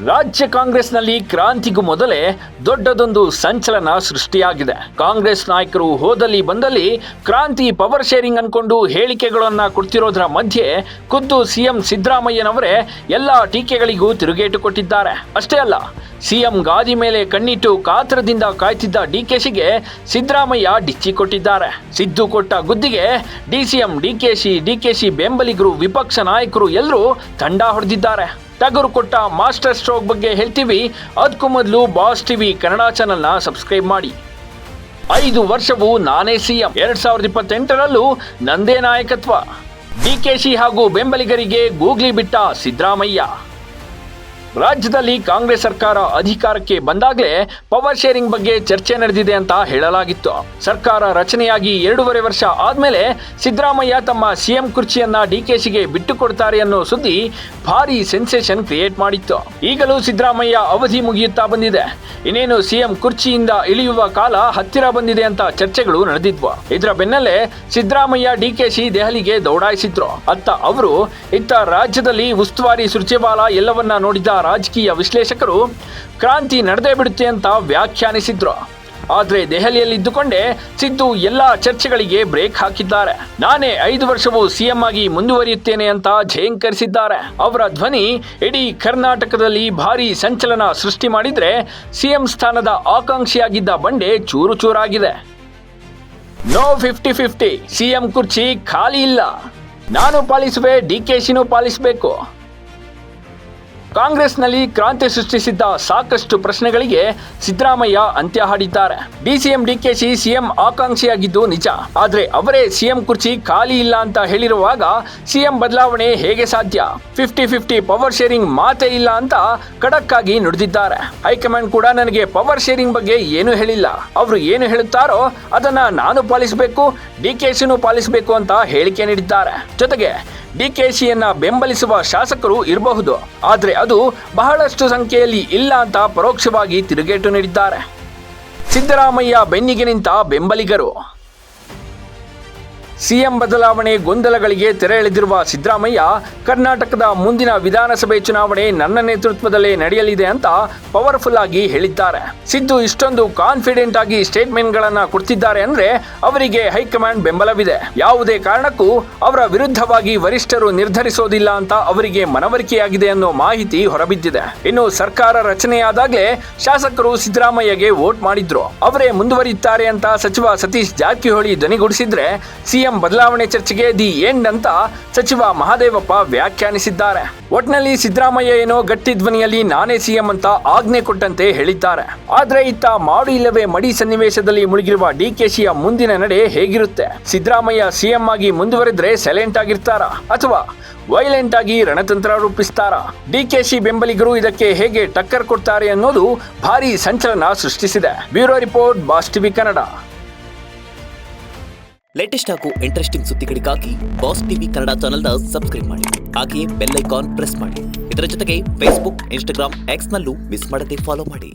ರಾಜ್ಯ ಕಾಂಗ್ರೆಸ್ನಲ್ಲಿ ಕ್ರಾಂತಿಗೂ ಮೊದಲೇ ದೊಡ್ಡದೊಂದು ಸಂಚಲನ ಸೃಷ್ಟಿಯಾಗಿದೆ. ಕಾಂಗ್ರೆಸ್ ನಾಯಕರು ಹೋದಲ್ಲಿ ಬಂದಲ್ಲಿ ಕ್ರಾಂತಿ ಪವರ್ ಶೇರಿಂಗ್ ಅನ್ಕೊಂಡು ಹೇಳಿಕೆಗಳನ್ನ ಕೊಡ್ತಿರೋದ್ರ ಮಧ್ಯೆ ಖುದ್ದು ಸಿಎಂ ಸಿದ್ದರಾಮಯ್ಯನವರೇ ಎಲ್ಲ ಟೀಕೆಗಳಿಗೂ ತಿರುಗೇಟು ಕೊಟ್ಟಿದ್ದಾರೆ. ಅಷ್ಟೇ ಅಲ್ಲ, ಸಿಎಂ ಗಾದಿ ಮೇಲೆ ಕಣ್ಣಿಟ್ಟು ಕಾತರದಿಂದ ಕಾಯ್ತಿದ್ದ ಡಿಕೆಶಿಗೆ ಸಿದ್ದರಾಮಯ್ಯ ಡಿಚ್ಚಿ ಕೊಟ್ಟಿದ್ದಾರೆ. ಸಿದ್ದು ಕೊಟ್ಟ ಗುದ್ದಿಗೆ ಡಿಸಿಎಂ ಡಿಕೆಶಿ ಬೆಂಬಲಿಗರು, ವಿಪಕ್ಷ ನಾಯಕರು ಎಲ್ಲರೂ ತಂಡ ಹೊಡೆದಿದ್ದಾರೆ. ಟಗರು ಕೊಟ್ಟ ಮಾಸ್ಟರ್ ಸ್ಟ್ರೋಕ್ ಬಗ್ಗೆ ಹೇಳ್ತೀವಿ. ಅದಕ್ಕೂ ಮೊದಲು ಬಾಸ್ ಟಿವಿ ಕನ್ನಡ ಚಾನೆಲ್ನ ಸಬ್ಸ್ಕ್ರೈಬ್ ಮಾಡಿ. 5 ವರ್ಷವೂ ನಾನೇ ಸಿಎಂ, 2028ರಲ್ಲೂ ನಂದೇ ನಾಯಕತ್ವ. ಡಿಕೆಶಿ ಹಾಗೂ ಬೆಂಬಲಿಗರಿಗೆ ಗೂಗ್ಲಿ ಬಿಟ್ಟ ಸಿದ್ದರಾಮಯ್ಯ. ರಾಜ್ಯದಲ್ಲಿ ಕಾಂಗ್ರೆಸ್ ಸರ್ಕಾರ ಅಧಿಕಾರಕ್ಕೆ ಬಂದಾಗಲೇ ಪವರ್ ಶೇರಿಂಗ್ ಬಗ್ಗೆ ಚರ್ಚೆ ನಡೆದಿದೆ ಅಂತ ಹೇಳಲಾಗಿತ್ತು. ಸರ್ಕಾರ ರಚನೆಯಾಗಿ 2.5 ವರ್ಷ ಆದ್ಮೇಲೆ ಸಿದ್ದರಾಮಯ್ಯ ತಮ್ಮ ಸಿಎಂ ಕುರ್ಚಿಯನ್ನ ಡಿಕೆಶಿಗೆ ಬಿಟ್ಟು ಕೊಡ್ತಾರೆ ಅನ್ನೋ ಸುದ್ದಿ ಭಾರಿ ಸೆನ್ಸೇಷನ್ ಕ್ರಿಯೇಟ್ ಮಾಡಿತ್ತು. ಈಗಲೂ ಸಿದ್ದರಾಮಯ್ಯ ಅವಧಿ ಮುಗಿಯುತ್ತಾ ಬಂದಿದೆ, ಇನ್ನೇನು ಸಿಎಂ ಕುರ್ಚಿಯಿಂದ ಇಳಿಯುವ ಕಾಲ ಹತ್ತಿರ ಬಂದಿದೆ ಅಂತ ಚರ್ಚೆಗಳು ನಡೆದಿದ್ವು. ಇದರ ಬೆನ್ನಲ್ಲೇ ಸಿದ್ದರಾಮಯ್ಯ ಡಿಕೆಶಿ ದೆಹಲಿಗೆ ದೌಡಾಯಿಸಿದ್ರು. ಅತ್ತ ಅವರು, ಇತ್ತ ರಾಜ್ಯದಲ್ಲಿ ಉಸ್ತುವಾರಿ ಸುರ್ಜೇವಾಲಾ ಎಲ್ಲವನ್ನ ನೋಡಿದ ರಾಜಕೀಯ ವಿಶ್ಲೇಷಕರು ಕ್ರಾಂತಿ ನಡೆದೇ ಬಿಡುತ್ತೆ ಅಂತ ವ್ಯಾಖ್ಯಾನಿಸಿದ್ರು. ಆದ್ರೆ ದೆಹಲಿಯಲ್ಲಿದ್ದುಕೊಂಡೇ ಸಿದ್ದು ಎಲ್ಲಾ ಚರ್ಚೆಗಳಿಗೆ ಬ್ರೇಕ್ ಹಾಕಿದ್ದಾರೆ. ನಾನೇ 5 ವರ್ಷವೂ ಸಿಎಂ ಆಗಿ ಮುಂದುವರಿಯುತ್ತೇನೆ ಅಂತ ಝೇಂಕರಿಸಿದ್ದಾರೆ. ಅವರ ಧ್ವನಿ ಇಡೀ ಕರ್ನಾಟಕದಲ್ಲಿ ಭಾರಿ ಸಂಚಲನ ಸೃಷ್ಟಿ ಮಾಡಿದ್ರೆ, ಸಿಎಂ ಸ್ಥಾನದ ಆಕಾಂಕ್ಷಿಯಾಗಿದ್ದ ಬಂಡೆ ಚೂರು ಚೂರಾಗಿದೆ. ನೋ 50-50, ಸಿಎಂ ಕುರ್ಚಿ ಖಾಲಿ ಇಲ್ಲ, ನಾನು ಪಾಲಿಸುವೆ, ಡಿಕೆಶಿನೂ ಪಾಲಿಸಬೇಕು. ಕಾಂಗ್ರೆಸ್ನಲ್ಲಿ ಕ್ರಾಂತಿ ಸೃಷ್ಟಿಸಿದ್ದ ಸಾಕಷ್ಟು ಪ್ರಶ್ನೆಗಳಿಗೆ ಸಿದ್ದರಾಮಯ್ಯ ಅಂತ್ಯ ಹಾಡಿದ್ದಾರೆ. ಡಿಸಿಎಂ ಡಿಕೆಶಿ ಸಿಎಂ ಆಕಾಂಕ್ಷಿಯಾಗಿದ್ದು ನಿಜ, ಆದ್ರೆ ಅವರೇ ಸಿಎಂ ಕುರ್ಚಿ ಖಾಲಿ ಇಲ್ಲ ಅಂತ ಹೇಳಿರುವಾಗ ಸಿಎಂ ಬದಲಾವಣೆ ಹೇಗೆ ಸಾಧ್ಯ? 50-50 ಪವರ್ ಶೇರಿಂಗ್ ಮಾತೇ ಇಲ್ಲ ಅಂತ ಖಡಕ್ ಆಗಿ ನುಡಿದಿದ್ದಾರೆ. ಹೈಕಮಾಂಡ್ ಕೂಡ ನನಗೆ ಪವರ್ ಶೇರಿಂಗ್ ಬಗ್ಗೆ ಏನು ಹೇಳಿಲ್ಲ, ಅವರು ಏನು ಹೇಳುತ್ತಾರೋ ಅದನ್ನ ನಾನು ಪಾಲಿಸಬೇಕು, ಡಿಕೆಶಿನೂ ಪಾಲಿಸಬೇಕು ಅಂತ ಹೇಳಿಕೆ ನೀಡಿದ್ದಾರೆ. ಜೊತೆಗೆ ಡಿಕೆಶಿಯನ್ನ ಬೆಂಬಲಿಸುವ ಶಾಸಕರು ಇರಬಹುದು, ಆದ್ರೆ ಅದು ಬಹಳಷ್ಟು ಸಂಖ್ಯೆಯಲ್ಲಿ ಇಲ್ಲ ಅಂತ ಪರೋಕ್ಷವಾಗಿ ತಿರುಗೇಟು ನೀಡಿದ್ದಾರೆ. ಸಿದ್ದರಾಮಯ್ಯ ಬೆನ್ನಿಗೆ ನಿಂತ ಬೆಂಬಲಿಗರು. ಸಿಎಂ ಬದಲಾವಣೆ ಗೊಂದಲಗಳಿಗೆ ತೆರೆ ಎಳೆದಿರುವ ಸಿದ್ದರಾಮಯ್ಯ, ಕರ್ನಾಟಕದ ಮುಂದಿನ ವಿಧಾನಸಭೆ ಚುನಾವಣೆ ನನ್ನ ನೇತೃತ್ವದಲ್ಲೇ ನಡೆಯಲಿದೆ ಅಂತ ಪವರ್ಫುಲ್ ಆಗಿ ಹೇಳಿದ್ದಾರೆ. ಸಿದ್ದು ಇಷ್ಟೊಂದು ಕಾನ್ಫಿಡೆಂಟ್ ಆಗಿ ಸ್ಟೇಟ್ಮೆಂಟ್ಗಳನ್ನ ಕೊಡ್ತಿದ್ದಾರೆ ಅಂದ್ರೆ ಅವರಿಗೆ ಹೈಕಮಾಂಡ್ ಬೆಂಬಲವಿದೆ. ಯಾವುದೇ ಕಾರಣಕ್ಕೂ ಅವರ ವಿರುದ್ಧವಾಗಿ ವರಿಷ್ಠರು ನಿರ್ಧರಿಸೋದಿಲ್ಲ ಅಂತ ಅವರಿಗೆ ಮನವರಿಕೆಯಾಗಿದೆ ಅನ್ನೋ ಮಾಹಿತಿ ಹೊರಬಿದ್ದಿದೆ. ಇನ್ನು ಸರ್ಕಾರ ರಚನೆಯಾದಾಗಲೇ ಶಾಸಕರು ಸಿದ್ದರಾಮಯ್ಯಗೆ ವೋಟ್ ಮಾಡಿದ್ರು. ಅವರೇ ಮುಂದುವರಿಯುತ್ತಾರೆ ಅಂತ ಸಚಿವ ಸತೀಶ್ ಜಾರಕಿಹೊಳಿ ಧ್ವನಿಗೂಡಿಸಿದ್ರೆ, ಸಿಎಂ ಬದಲಾವಣೆ ಚರ್ಚೆಗೆ ದಿ ಎಂಡ್ ಅಂತ ಸಚಿವ ಮಹದೇವಪ್ಪ ವ್ಯಾಖ್ಯಾನಿಸಿದ್ದಾರೆ. ಒಟ್ನಲ್ಲಿ ಸಿದ್ದರಾಮಯ್ಯ ಏನೋ ಗಟ್ಟಿ ಧ್ವನಿಯಲ್ಲಿ ನಾನೇ ಸಿಎಂ ಅಂತ ಆಜ್ಞೆ ಕೊಟ್ಟಂತೆ ಹೇಳಿದ್ದಾರೆ. ಆದ್ರೆ ಇತ್ತ ಮಾಡು ಇಲ್ಲವೇ ಮಡಿ ಸನ್ನಿವೇಶದಲ್ಲಿ ಮುಳುಗಿರುವ ಡಿಕೆಶಿಯ ಮುಂದಿನ ನಡೆ ಹೇಗಿರುತ್ತೆ? ಸಿದ್ದರಾಮಯ್ಯ ಸಿಎಂ ಆಗಿ ಮುಂದುವರೆದ್ರೆ ಸೈಲೆಂಟ್ ಆಗಿರ್ತಾರಾ ಅಥವಾ ವೈಲೆಂಟ್ ಆಗಿ ರಣತಂತ್ರ ರೂಪಿಸ್ತಾರಾ? ಡಿಕೆಶಿ ಬೆಂಬಲಿಗರು ಇದಕ್ಕೆ ಹೇಗೆ ಟಕ್ಕರ್ ಕೊಡ್ತಾರೆ ಅನ್ನೋದು ಭಾರಿ ಸಂಚಲನ ಸೃಷ್ಟಿಸಿದೆ. Bureau report, boss TV Kannada. Latest ಹಾಗೂ ಇಂಟ್ರೆಸ್ಟಿಂಗ್ ಸುದ್ದಿಗಳಿಗಾಗಿ ಬಾಸ್ ಟಿವಿ ಕನ್ನಡ ಚಾನೆಲ್ನ ಸಬ್ಸ್ಕ್ರೈಬ್ ಮಾಡಿ. ಹಾಗೆಯೇ ಬೆಲ್ ಐಕಾನ್ ಪ್ರೆಸ್ ಮಾಡಿ. ಇದರ ಜೊತೆಗೆ ಫೇಸ್ಬುಕ್, ಇನ್ಸ್ಟಾಗ್ರಾಮ್, ಎಕ್ಸ್ನಲ್ಲೂ ಮಿಸ್ ಮಾಡದೆ ಫಾಲೋ ಮಾಡಿ.